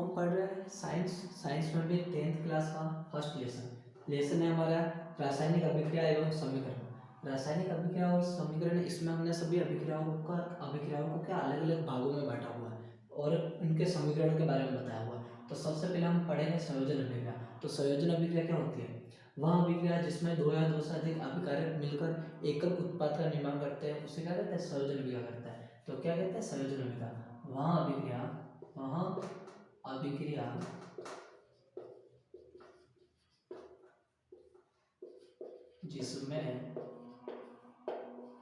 हम पढ़ रहे हैं साइंस में भी 10th क्लास का फर्स्ट लेसन है हमारा रासायनिक अभिक्रिया एवं समीकरण। रासायनिक अभिक्रिया और समीकरण, इसमें हमने सभी अभिक्रियाओं को क्या अलग अलग भागों में बांटा हुआ है और उनके समीकरण के बारे में बताया हुआ है। तो सबसे पहले हम पढ़ेंगे संयोजन अभिक्रिया। तो संयोजन अभिक्रिया क्या होती है? वह अभिक्रिया जिसमें दो या दो से अधिक अभिकारक मिलकर एकल उत्पाद का निर्माण करते हैं उसे क्या कहते हैं? संयोजन अभिक्रिया करता है। तो क्या कहते हैं? संयोजन अभिक्रिया। वह अभिक्रिया जिसमें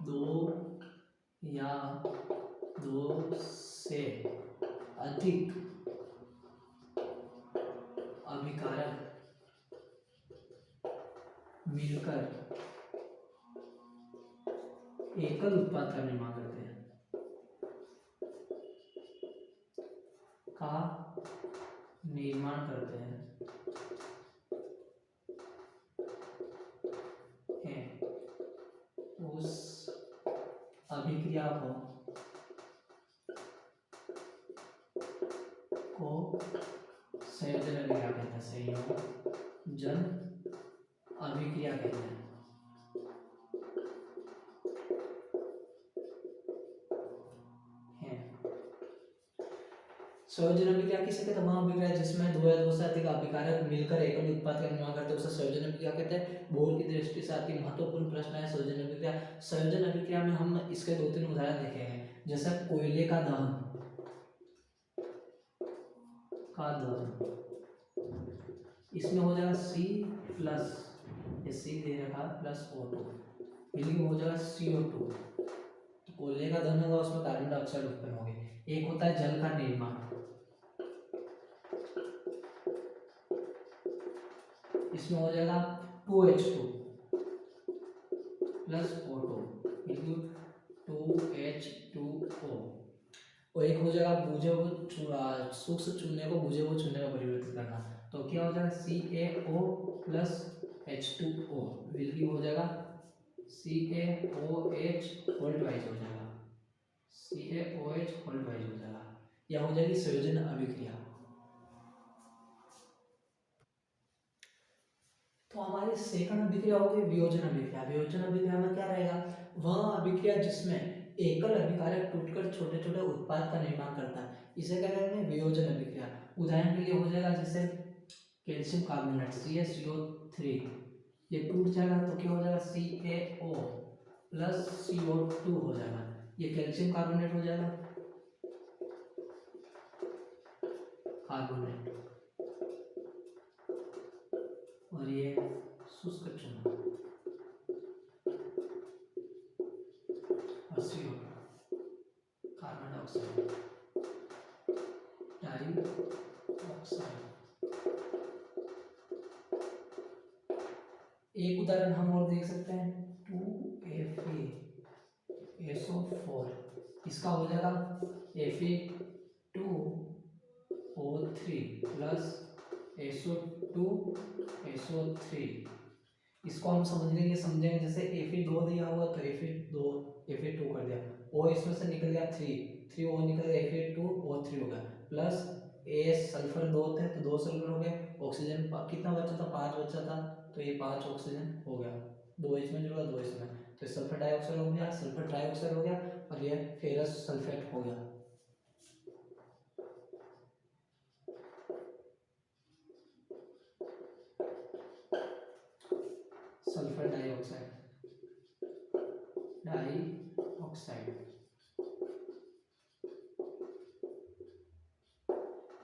दो या दो से अधिक अभिकारक मिलकर एकल उत्पाद का निर्माण करते हैं उस अभिक्रिया को संयोजन अभिक्रिया कहते हैं। संयोजन अभिक्रिया कहते हैं। संयोजन अभिक्रिया किसे कहते हैं? वह अभिक्रिया जिसमें दो या दो से अधिक अभिकारक मिलकर एकल उत्पाद का निर्माण करते हैं उसे संयोजन अभिक्रिया कहते हैं। बोर्ड की दृष्टि से अति महत्वपूर्ण प्रश्न है संयोजन अभिक्रिया। संयोजन अभिक्रिया में हम इसके दो तीन उदाहरण देखेंगे, जैसे कोयले का दहन इसमें हो जाएगा C प्लस, ये C दे रखा प्लस O2, मिलकर हो जाएगा CO2। तो कोयले का दहन होगा उसमें कार्बन डाइऑक्साइड उत्पन्न होगी। एक होता है जल का निर्माण, इसमें हो जाएगा 2H2 प्लस O2 मिलकर 2H2O। और एक हो जाएगा बुझे हुए सूक्ष्म चूने को बुझे हुए चूने में परिवर्तित करना, तो क्या हो जाएगा CaO प्लस H2O मिलकर हो जाएगा CaOH होल्ड वाइज हो जाएगा, CaOH होल्ड वाइज हो जाएगा। यह हो जाएगी संयोजन अभिक्रिया। तो हमारी सेकंड अभिक्रिया होगी वियोजन अभिक्रिया। वियोजन अभिक्रिया में क्या रहेगा? वह अभिक्रिया जिसमें एकल अभिकारक टूटकर छोटे छोटे उत्पाद का निर्माण करता है, इसे क्या कहते हैं? वियोजन अभिक्रिया। उदाहरण के लिए हो जाएगा जैसे कैल्शियम कार्बोनेट CaCO3, ये टूट जाएगा तो क्या हो जाएगा CaO प्लस CO2 हो जाएगा, ये कैल्शियम कार्बोनेट हो जाएगा, कार्बोनेट, और ये शुष्क चूना और CO कार्बन डाइऑक्साइड एक उदाहरण हम और देख सकते हैं 2FeSO4, इसका हो जाएगा Fe2O3 प्लस SO2SO3। इसको हम समझेंगे जैसे Fe2 दिया हुआ तो Fe2 कर दिया, O इसमें से निकल गया 3O निकल गया, Fe2O3 हो गया, प्लस A सल्फर 2 थे तो 2 सल्फर हो गए, ऑक्सीजन कितना बचा था? 5 बचा था, तो ये 5 ऑक्सीजन हो गया, 2 इसमें जुड़ा 2 इसमें, तो सल्फर डाइऑक्साइड हो गया, सल्फर ट्राइऑक्साइड हो गया, और ये फेरस सल्फेट हो गया। सल्फर डाइऑक्साइड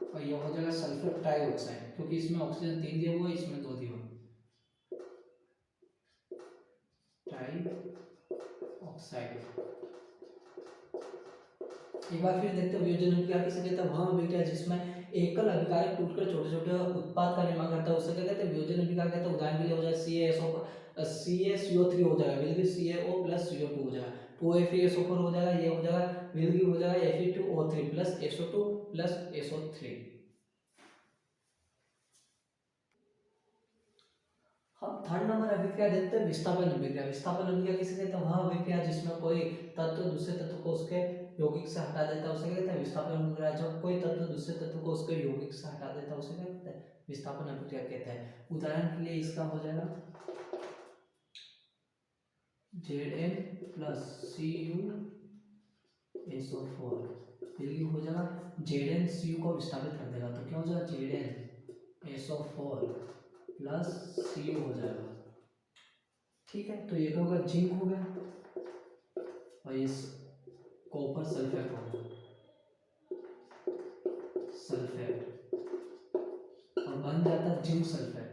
और ये हो जाएगा सल्फर ट्राइऑक्साइड, क्योंकि इसमें ऑक्सीजन 3 दिया हुआ है, इसमें 2 दिया हुआ, ट्राइऑक्साइड। एक बार फिर देखते हैं वियोजन अभिक्रिया किसे कहते हैं? वह अभिक्रिया जिसमें एकल अभिकारक टूटकर छोटे छोटे उत्पाद का निर्माण करता है उसे क्या कहते हैं? वियोजन अभिक्रिया कहते हैं। उदाहरण के लिए हो जाए CaCO3 हो जाएगा, मिलकर CaO प्लस CO2 हो जाएगा, 2FeSO4 हो जाएगा, ये हो जाएगा मिलकर हो जाएगा Fe2O3 plus SO2 plus SO3। हम थर्ड नंबर अभिक्रिया देखते हैं विस्थापन अभिक्रिया। विस्थापन अभिक्रिया किसे कहते हैं? वह अभिक्रिया जिसमें कोई तत्व दूसरे तत्व को उसके यौगिक से हटा देता है उसे क्या कहते हैं विस्थापन अभिक्रिया। जब कोई तत्व दूसरे तत्व को उसके यौगिक से हटा देता है उसे क्या कहते हैं विस्थापन अभिक्रिया कहते हैं। उदाहरण के लिए इसका हो जाएगा Zn प्लस CuSO4 बिल्कुल हो जाएगा Zn Cu को विस्थापित कर देगा तो क्या हो जाएगा ZnSO4 प्लस Cu हो जाएगा। ठीक है, तो ये क्या होगा जिंक हो गया और ये कॉपर सल्फेट हो गया सल्फेट और बन जाता है जिंक सल्फेट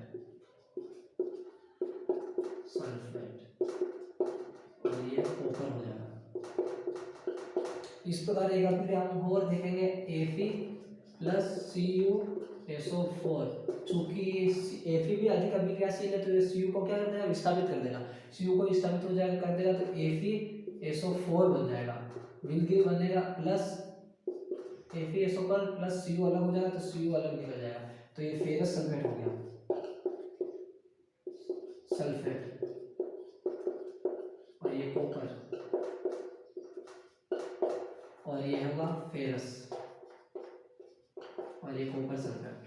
और ये कॉपर हो जाएगा। इस प्रकार एक अभिक्रिया हम और देखेंगे Fe प्लस CuSO4। चूंकि Fe भी अधिक अभिक्रियाशील है तो ये Cu को क्या कर देगा विस्थापित कर देगा। Cu को विस्थापित हो जाएगा कर देगा तो FeSO4 बन जाएगा मिलके बनेगा प्लस FeSO4 प्लस Cu अलग हो जाएगा तो Cu अलग निकल जाएगा तो ये फेरस सल्फेट हो गया सल्फेट और ये कॉपर और ये होगा फेरस और ये कॉपर सल्फेट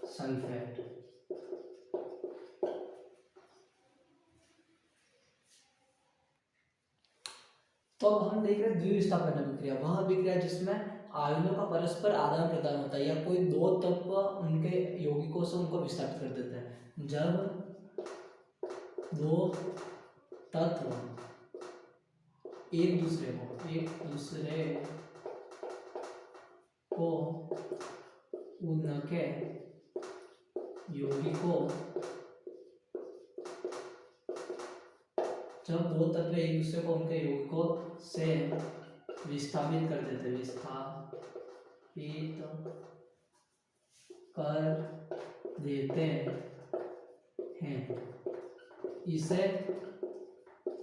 सल्फेट। तो अब हम देख रहे हैं द्विविस्थापन अभिक्रिया, वह अभिक्रिया जिसमें आयनों का परस्पर आदान प्रदान होता है या कोई दो तत्व उनके यौगिकों से उनको विस्थापित कर देते हैं। जब दो तत्व एक दूसरे को उनके यौगिकों जब दो तत्व एक दूसरे को उनके यौगिकों से विस्थापित कर देते हैं इसे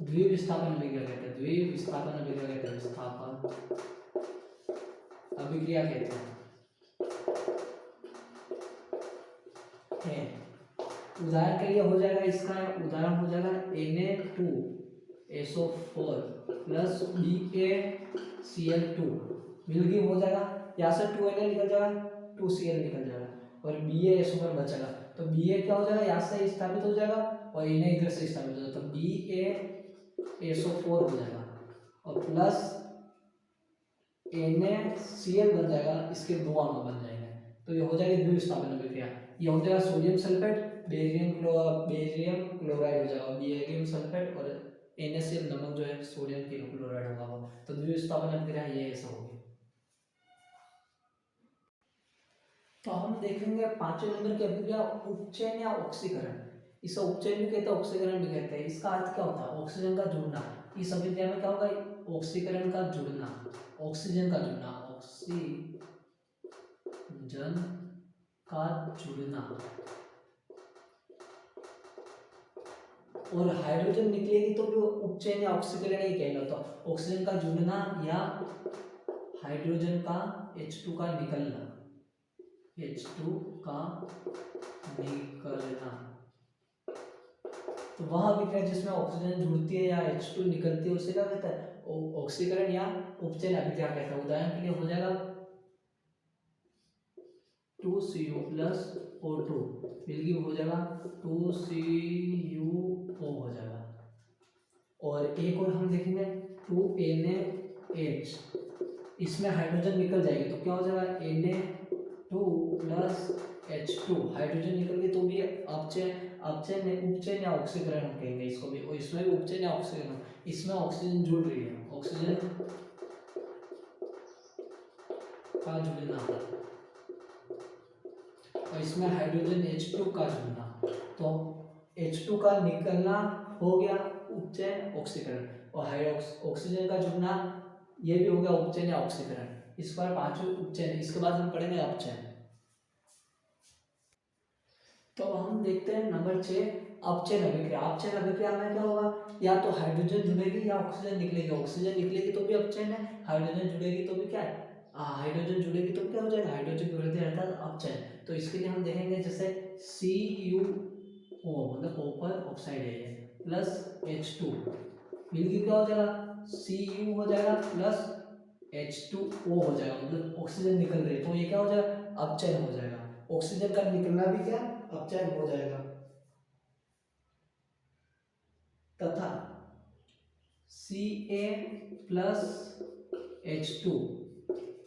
द्विविस्थापन अभिक्रिया कहते हैं। द्विविस्थापन अभिक्रिया कहते हैं विस्थापन अभिक्रिया कहते हैं। उदाहरण के लिए हो जाएगा इसका उदाहरण हो जाएगा Na2SO4 प्लस BaCl2 मिलके हो जाएगा यहाँ से 2Na निकल जाएगा 2Cl निकल जाएगा और BaSO4 बचेगा तो Ba क्या हो जाएगा यहाँ से स्थापित हो जाएगा और Na इधर से स्थापित हो जाएगा तो BaSO4 हो जाएगा और प्लस NaCl बन जाएगा इसके दो अणु बन जाएंगे तो ये हो जाएगी द्विविस्थापन अभिक्रिया। ये हो जाएगा सोडियम सल्फेट बेरियम क्लोराइड हो जाएगा बेरियम सल्फेट और NaCl नमक जो है सोडियम क्लोराइड होगा तो द्विविस्थापन अभिक्रिया ये ऐसा होगी। तो हम देखेंगे पांचवें नंबर की अभिक्रिया उपचयन या ऑक्सीकरण। इसे उपचयन भी कहते हैं ऑक्सीकरण भी कहते हैं। इसका अर्थ क्या होता है ऑक्सीजन का जुड़ना। इस अभिक्रिया में क्या होगा ऑक्सीकरण का जुड़ना ऑक्सीजन का जुड़ना और हाइड्रोजन निकलेगी तो भी उपचयन या ऑक्सीकरण ही कहलाता है। ऑक्सीजन का जुड़ना या हाइड्रोजन का H2 का निकलना तो वह अभिक्रिया जिसमें ऑक्सीजन जुड़ती है या H2 निकलती है उसे क्या कहते हैं ऑक्सीकरण या उपचयन अभिक्रिया कहते हैं। उदाहरण के लिए हो जाएगा 2Cu प्लस O2 मिलके हो जाएगा 2CuO हो जाएगा और एक और हम देखेंगे 2NaH इसमें हाइड्रोजन निकल जाएगी तो क्या हो जाएगा Na2 प्लस H2 हाइड्रोजन निकल गई तो भी उपचयन या ऑक्सीकरण कहेंगे इसको भी और इसमें भी उपचयन या ऑक्सीकरण इसमें ऑक्सीजन जुड़ रही है ऑक्सीजन का जुड़ना और इसमें हाइड्रोजन H2 का जुड़ना तो H2 का निकलना हो गया उपचयन ऑक्सीकरण और ऑक्सीजन का जुड़ना ये भी हो गया उपचयन या ऑक्सीकरण। इस बार पांचवें उपचयन इसके बाद हम पढ़ेंगे अपचयन। तो हम देखते हैं नंबर 6 अपचयन अभिक्रिया। अपचयन अभिक्रिया में क्या होगा या तो हाइड्रोजन जुड़ेगी या ऑक्सीजन निकलेगी। ऑक्सीजन निकलेगी तो भी अपचयन है हाइड्रोजन जुड़ेगी तो भी क्या है हाइड्रोजन जुड़ेगी तो क्या हो जाएगा हाइड्रोजन वृद्धि अर्थात अपचयन। तो इसके लिए हम देखेंगे जैसे CuO मतलब कॉपर ऑक्साइड है प्लस H2 मिलकर क्या हो जाएगा Cu हो जाएगा प्लस H2O हो जाएगा, मतलब ऑक्सीजन निकल रही है तो ये क्या हो जाएगा, अपचयन हो जाएगा। ऑक्सीजन का निकलना भी क्या, अपचयन हो जाएगा। तथा Ca plus H2,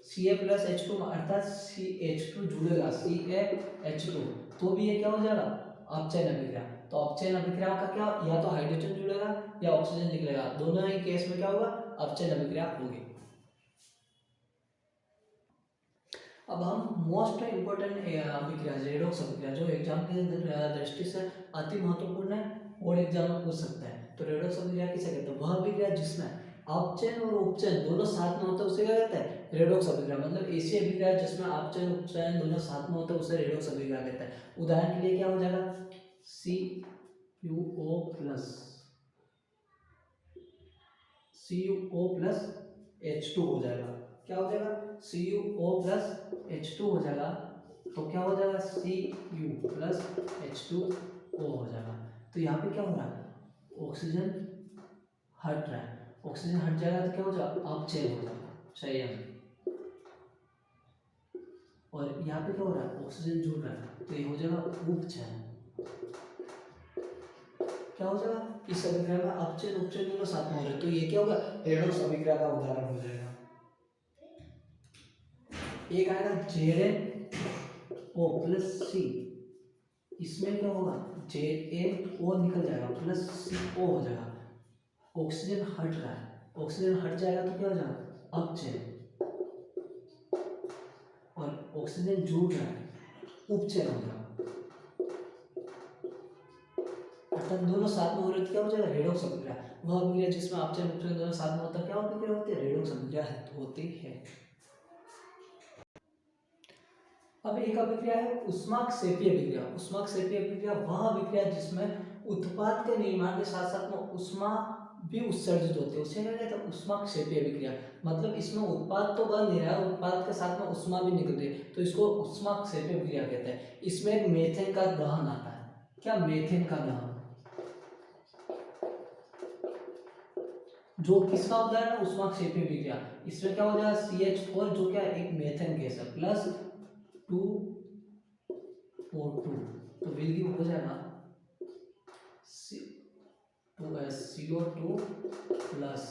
Ca plus H2 अर्थात CH2 जुड़ेगा, CaH2, तो भी ये क्या हो जाएगा, अपचयन अभिक्रिया। तो अपचयन अभिक्रिया का क्या, या तो हाइड्रोजन जुड़ेगा या ऑक्सीजन निकलेगा, दोनों ही केस में क्या होगा, अपचयन अभिक्रिया होगी। अब हम मोस्ट इम्पोर्टेंट अभिक्रिया, रेडॉक्स अभिक्रिया, जो एग्जाम की दृष्टि से अति महत्वपूर्ण है और एग्जाम में पूछ सकता है। तो रेडॉक्स अभिक्रिया किसे कहते हैं, वह अभिक्रिया जिसमें अपचयन और उपचयन दोनों साथ में होता है उसे क्या कहते हैं, रेडॉक्स अभिक्रिया। मतलब ऐसी अभिक्रिया जिसमें अपचयन उपचयन दोनों साथ में होता है उसे रेडॉक्स अभिक्रिया कहते हैं। उदाहरण के लिए क्या हो जाएगा, CuO प्लस H2 हो जाएगा, क्या हो जाएगा, CuO प्लस H2 हो जाएगा, तो क्या हो जाएगा, Cu प्लस H2O हो जाएगा। तो यहाँ पे क्या हो रहा है, ऑक्सीजन हट रहा है, ऑक्सीजन हट जाएगा तो क्या हो जाएगा, अपचयन हो जाएगा, सही है। और यहाँ पे क्या हो रहा है, ऑक्सीजन जुड़ रहा है तो ये हो जाएगा उपचयन। क्या हो जाएगा, इस अभिक्रिया में अपचयन उपचयन दोनों साथ में हो रहे हैं तो ये क्या होगा, रेडॉक्स अभिक्रिया का उदाहरण हो जाएगा। एक आएगा ZnO प्लस C, इसमें क्या होगा, ZnO निकल जाएगा प्लस CO हो जाएगा, ऑक्सीजन हट रहा है, ऑक्सीजन हट जाएगा तो क्या हो जाएगा, अपचयन, और ऑक्सीजन जुड़ रहा है, उपचयन हो जाएगा। अर्थात दोनों साथ में हो रहे तो क्या हो जाएगा, रेडॉक्स अभिक्रिया। वह अभिक्रिया जिसमें अपचयन उपचयन दोनों साथ में होता है क्या अभिक्रिया होती है, रेडॉक्स अभिक्रिया होती है। अब एक अभिक्रिया है ऊष्माक्षेपी अभिक्रिया। ऊष्माक्षेपी अभिक्रिया वह अभिक्रिया जिसमें उत्पाद के निर्माण के साथ साथ में ऊष्मा भी उत्सर्जित होती है, उसे क्या कहते हैं, ऊष्माक्षेपी अभिक्रिया। मतलब इसमें उत्पाद तो बन नहीं रहा है, उत्पाद के साथ में ऊष्मा भी निकल रही है तो इसको ऊष्माक्षेपी अभिक्रिया कहते हैं। इसमें एक मेथेन का दहन आता है, क्या, मेथेन का दहन, जो किसका उदाहरण है, ऊष्माक्षेपी अभिक्रिया। इसमें क्या हो जाएगा, CH4 जो क्या एक मेथेन गैस है प्लस 2O2, तो विलगी हो जाएगा CO2 प्लस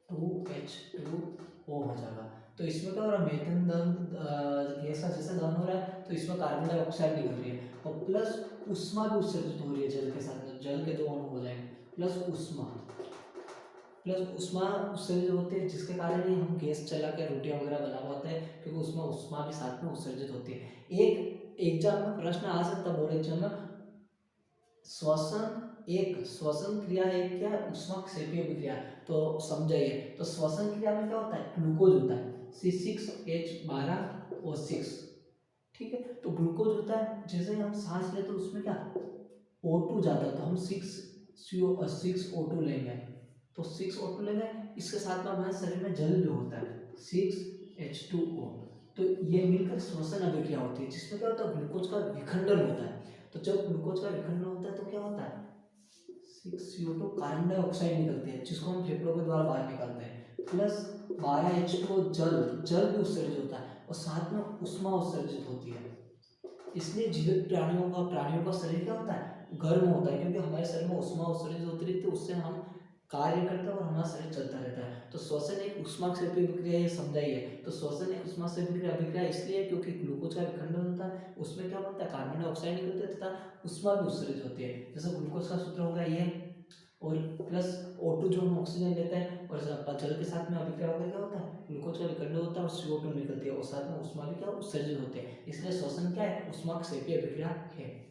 2H2O हो जाएगा। तो इसमें क्या हो रहा है, मेथेन गैस का जैसे दहन हो रहा है तो इसमें कार्बन डाइऑक्साइड निकल रही है और प्लस ऊष्मा भी उत्सर्जित हो रही है जल के साथ, जल के 2 अणु हो जाएंगे प्लस ऊष्मा उत्सर्जित होती है, जिसके कारण ही हम गैस चला के रोटियां वगैरह बना पाते हैं, क्योंकि उसमें ऊष्मा भी साथ में उत्सर्जित होती है। एक एग्जाम में प्रश्न आ सकता है, बोर्ड एग्जाम में, श्वसन क्रिया एक क्या है, ऊष्माक्षेपी अभिक्रिया। तो समझाइए, तो श्वसन क्रिया में क्या होता है, ग्लूकोज होता है C6H12O6, ठीक है। तो ग्लूकोज होता है, जैसे हम सांस लेते तो उसमें क्या O2 जाता है तो हम 6O2 लेंगे, तो 6O2 लेंगे, इसके साथ में हमारे शरीर में जल भी होता है 6H2O, तो ये मिलकर श्वसन अभिक्रिया होती है, जिसमें क्या होता है, ग्लूकोज का विखंडन होता है। तो जब ग्लूकोज का विखंडन होता है तो क्या होता है, 6CO2 कार्बन डाइऑक्साइड निकलती है, जिसको हम फेफड़ों के द्वारा बाहर निकालते हैं, प्लस 12H2O जल भी उत्सर्जित होता है और साथ में ऊष्मा उत्सर्जित होती है। इसलिए जीवित प्राणियों का शरीर क्या होता है, गर्म होता है, क्योंकि हमारे शरीर में ऊष्मा उत्सर्जित होती रहती है, उससे हम कार्य करते हैं और हमारा शरीर चलता रहता है। तो श्वसन एक ऊष्माक्षेपी अभिक्रिया, ये समझाइए। तो श्वसन एक ऊष्माक्षेपी अभिक्रिया इसलिए क्योंकि ग्लूकोज का विखंडन होता है, उसमें क्या बनता है, कार्बन डाइऑक्साइड निकलता है तथा ऊष्मा भी उत्सर्जित होती है। जैसे ग्लूकोज का सूत्र होगा ये, और प्लस O2 जो हम ऑक्सीजन लेते हैं, और जल के साथ में अभिक्रिया होकर क्या होता है, ग्लूकोज का विखंडन होता है और CO2 निकलती है और साथ में ऊष्मा भी क्या उत्सर्जित होते हैं। इसलिए श्वसन क्या है, ऊष्माक्षेपी अभिक्रिया है।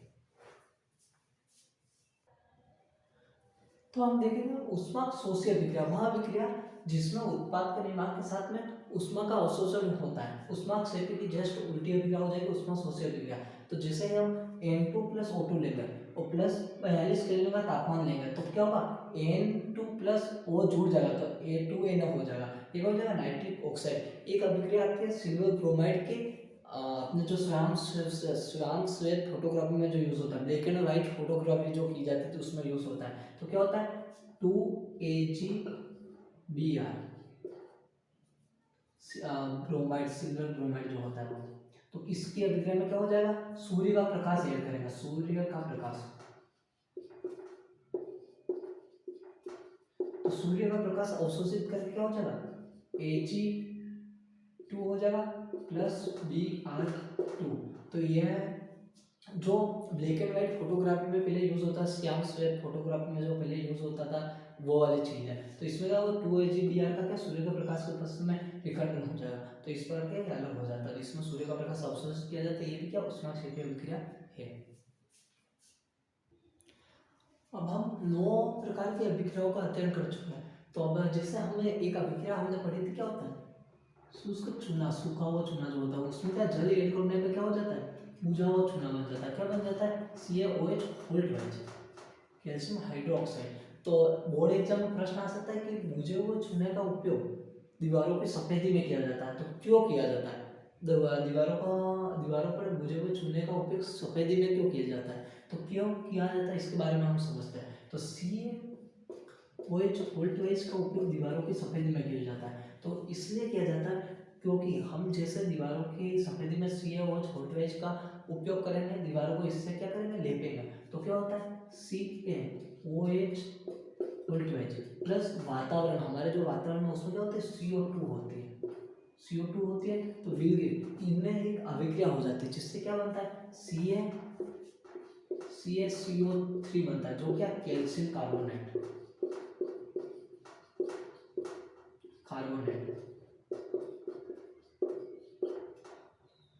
तो हम देखेंगे ऊष्माक्षोषी अभिक्रिया, वह अभिक्रिया जिसमें उत्पाद के निर्माण के साथ में ऊष्मा का अवशोषण होता है। ऊष्माक्षेपी की जस्ट उल्टी अभिक्रिया हो जाएगी ऊष्माक्षोषी अभिक्रिया। तो जैसे ही हम N2 प्लस O2 लेंगे और प्लस 42 केल्विन का तापमान लेंगे तो क्या होगा, N2 प्लस O जुड़ जाएगा तो A2NO हो जाएगा, ये हो जाएगा नाइट्रिक ऑक्साइड। एक अभिक्रिया आती है सिल्वर ब्रोमाइड की, अपने जो श्वेत श्वेत फोटोग्राफी में जो यूज होता है, ब्लैक एंड व्हाइट फोटोग्राफी जो की जाती है तो उसमें यूज होता है। तो क्या होता है, 2Ag Br, bromide, silver bromide जो होता है वो। तो इसकी अभिक्रिया में क्या हो जाएगा, सूर्य का प्रकाश ऐड करेगा, सूर्य का प्रकाश, तो सूर्य का प्रकाश अवशोषित करके क्या हो जाएगा, Ag2 हो जाएगा प्लस Br2। तो यह जो ब्लैक एंड व्हाइट फोटोग्राफी में पहले यूज होता है, श्याम श्वेत फोटोग्राफी में जो पहले यूज होता था वो वाली चीज है। तो इसमें क्या वो 2Ag का क्या सूर्य का प्रकाश के उपस्थिति में विखंडन हो जाएगा, तो इस प्रकार के अलग हो जाता है। इसमें सूर्य का प्रकाश अवशोषित किया जाता है, ये भी क्या उष्माक्षेपीय अभिक्रिया है। अब हम 9 प्रकार की अभिक्रियाओं का अध्ययन कर चुके हैं। तो अब जैसे हमें एक अभिक्रिया हमने पढ़ी थी, क्या होता है शुष्क चूना, सूखा हुआ चूना जो होता है उसमें क्या जल ऐड करने पे क्या हो जाता है, बुझा हुआ चूना बन जाता है। क्या बन जाता है, CaOH वोल्टवाइज, कैल्शियम हाइड्रोक्साइड। तो बोर्ड एग्जाम में प्रश्न आ सकता है कि बुझे हुए चूने का उपयोग दीवारों की सफेदी में किया जाता है, तो क्यों किया जाता है, दीवारों पर बुझे हुए चूने का उपयोग सफेदी में क्यों किया जाता है, तो क्यों किया जाता है इसके बारे में हम समझते हैं। तो CaOH वोल्टवाइज का उपयोग दीवारों की सफेदी में किया जाता है, तो इसलिए किया जाता है क्योंकि हम जैसे दीवारों की सफेदी में CaOH वोल्टवाइज का उपयोग करेंगे, दीवारों को इससे क्या करेंगे, लेपेंगे, तो क्या होता है CaOH वोल्टवाइज प्लस वातावरण, हमारे जो वातावरण है उसमें क्या होता है, CO2 होती है, CO2 होती है, तो मिल गई, इनमें एक अभिक्रिया हो जाती है जिससे क्या बनता है, CaCO3 बनता है, जो क्या कैल्शियम कार्बोनेट,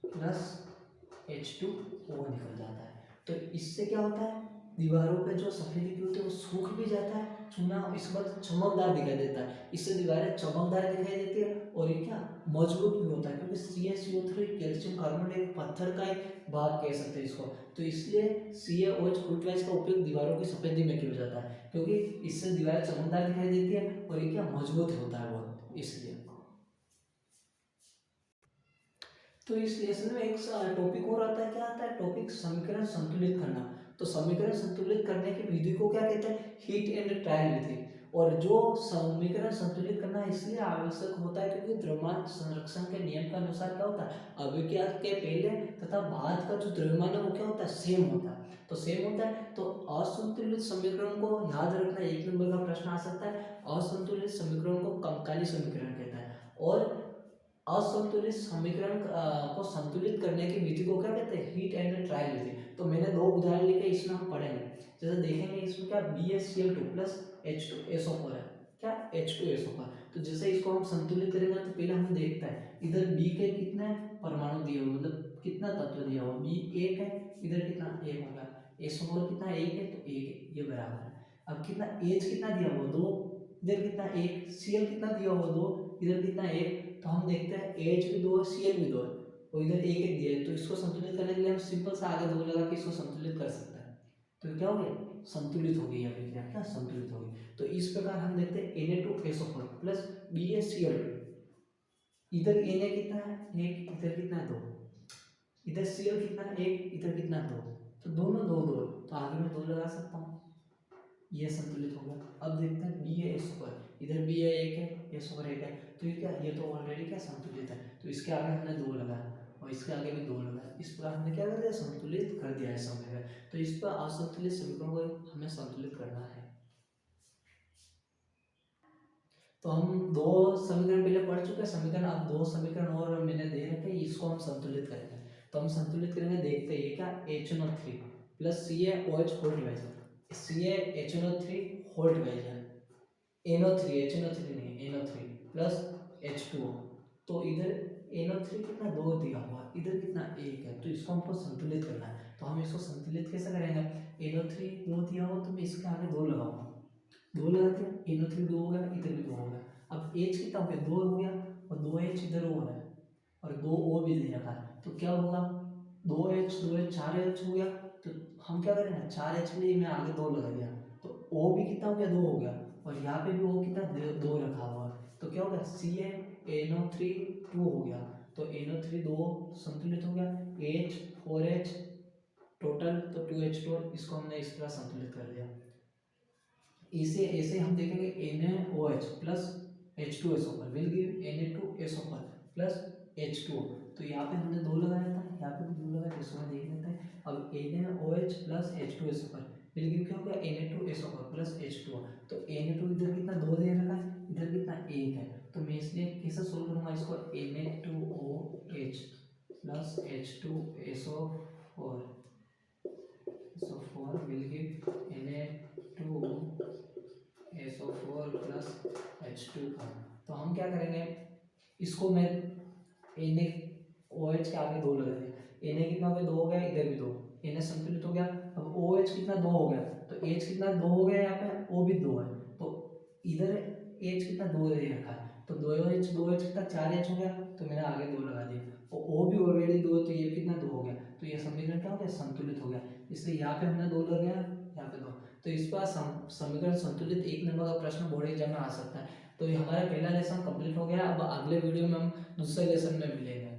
प्लस H2O निकल जाता है। तो इससे क्या होता है, दीवारों पे जो सफेदी की होती है वो सूख भी जाता है चूना, इसके बाद चमकदार दिखाई देता है, इससे दीवारें चमकदार दिखाई देती है और ये क्या मजबूत भी होता है, क्योंकि CaCO3 कैल्शियम कार्बोनेट एक पत्थर का एक भाग कह सकते हैं इसको। तो इसलिए CaOH वोल्टवाइज का उपयोग दीवारों की सफेदी में किया जाता है, क्योंकि इससे दीवारें चमकदार दिखाई देती है और ये क्या मजबूत होता है बहुत, इसलिए। तो इस लेसन में एक टॉपिक और आता है, क्या आता है टॉपिक, समीकरण संतुलित करना। तो समीकरण संतुलित करने की विधि को क्या कहते हैं, हीट एंड ट्रायल विधि। और जो समीकरण संतुलित करना इसलिए आवश्यक होता है क्योंकि द्रव्यमान संरक्षण के नियम के अनुसार क्या होता है, अभिक्रिया के पहले तथा बाद का जो द्रव्यमान है वो क्या होता है, सेम होता है, तो सेम होता है। तो असंतुलित समीकरण को याद रखना, 1 नंबर का प्रश्न आ सकता है। असंतुलित समीकरण को कंकाली समीकरण कहता है, और असंतुलित समीकरण को संतुलित करने की विधि को क्या कहते हैं, हीट एंड ट्रायल विधि। तो मैंने 2 उदाहरण लिखे, इसमें हम पढ़ेंगे, जैसे देखेंगे इसमें क्या BaCl2 प्लस H2SO4 है, क्या H2SO4। तो जैसे इसको हम संतुलित करेंगे तो पहले हम देखते हैं इधर B के कितने परमाणु दिए हुए, मतलब कितना तत्व दिया हुआ, B 1 है, इधर कितना 1 होगा, SO4 कितना 1 है, तो 1 है, ये बराबर है। अब कितना H कितना दिया हुआ 2, इधर कितना 1, Cl कितना दिया हुआ 2, इधर कितना 1, तो हम देखते हैं H भी 2 है, Cl भी 2 है, और इधर 1 1 दिया है, तो इसको संतुलित करने के लिए हम सिंपल सा आगे 2 लगा के इसको संतुलित कर सकते हैं। तो क्या हो गया, संतुलित हो गई अभिक्रिया, क्या संतुलित हो गई। तो इस प्रकार हम देखते हैं Na2SO4 प्लस BaCl2, इधर Na कितना है 1, इधर कितना है 2, इधर Cl कितना है 1, इधर कितना है 2, तो दोनों 2 2, तो आगे मैं 2 लगा सकता हूँ, ये संतुलित हो गया। अब देखते हैं BaSO4, इधर Ba 1 है, SO4 1 है, तो ये क्या, ये तो ऑलरेडी क्या संतुलित है, तो इसके आगे हमने 2 लगाया और इसके आगे भी 2 लगाया, इस प्रकार हमने क्या कर दिया, संतुलित कर दिया है समीकरण। तो इस पर असंतुलित समीकरण को हमें संतुलित करना है। तो हम 2 समीकरण पहले पढ़ चुके हैं समीकरण, अब 2 समीकरण और मैंने दे रखे, इसको हम संतुलित करेंगे। तो हम संतुलित करेंगे, देखते हैं ये क्या, HNO3 प्लस CaOH वोल्टवाइज, CaHNO3 वोल्टवाइज है, NO3 HNO3 नहीं NO3 प्लस H2O, तो इधर NO3 कितना 2 दिया हुआ, इधर कितना 1 है, तो इसको हमको संतुलित करना है। तो हम इसको संतुलित कैसे करेंगे, NO3 2 दिया हुआ तो मैं इसके आगे 2 लगाऊंगा, 2 लगा दिया, NO3 2 हो गया, इधर भी 2 हो गया। अब H कितना हो गया, 2 हो गया, और 2H इधर हो रहा है और 2O भी दे रखा है, तो क्या होगा 2H 2H 4H हो गया। तो हम क्या करेंगे, 4H के लिए मैं आगे 2 लगा दिया, तो O भी कितना हो गया 2 हो गया, और यहाँ पे भी O कितना 2 रखा हुआ है, तो क्या होगा CaNO3 2 हो गया, तो NO3 2 संतुलित हो गया, H 4H टोटल तो 2H2, इसको हमने इस तरह संतुलित कर दिया। इसे ऐसे हम देखेंगे NaOH plus H2SO4 will give Na2SO4 plus H2O। तो यहाँ पे हमने 2 लगाया था, यहाँ पे भी 2 लगाया, इसको हम देख लेते हैं। अब NaOH plus H2SO4 will give क्या होगा, Na2SO4 प्लस H2O। तो Na2 इधर कितना 2 दे रखा है, इधर कितना 1 है, तो मैं इसलिए कैसे सोल्व करूँगा इसको, Na2OH plus H2SO4 will give Na2SO4 plus H2O। तो हम क्या करेंगे, इसको मैं NaOH के आगे 2 लगा दिया, Na कितना हो गया 2 हो गया, इधर भी 2, Na संतुलित हो गया। अब OH कितना 2 हो गया, तो H कितना 2 हो गया, यहाँ पे O भी 2 है, तो इधर H कितना 2 दे रखा है, तो 2H कितना 4H हो गया, तो मैंने आगे 2 लगा दिया, और O भी ऑलरेडी 2 है, तो ये कितना 2 हो गया, तो ये समीकरण क्या हो गया, संतुलित हो गया। इसलिए यहाँ पे हमने 2 लगाया, यहाँ पे 2, तो इस बार समीकरण संतुलित 1 नंबर का प्रश्न बोर्ड एग्जाम में आ सकता है। तो ये हमारा पहला लेसन कंप्लीट हो गया। अब अगले वीडियो में हम दूसरे लेसन में मिलेंगे।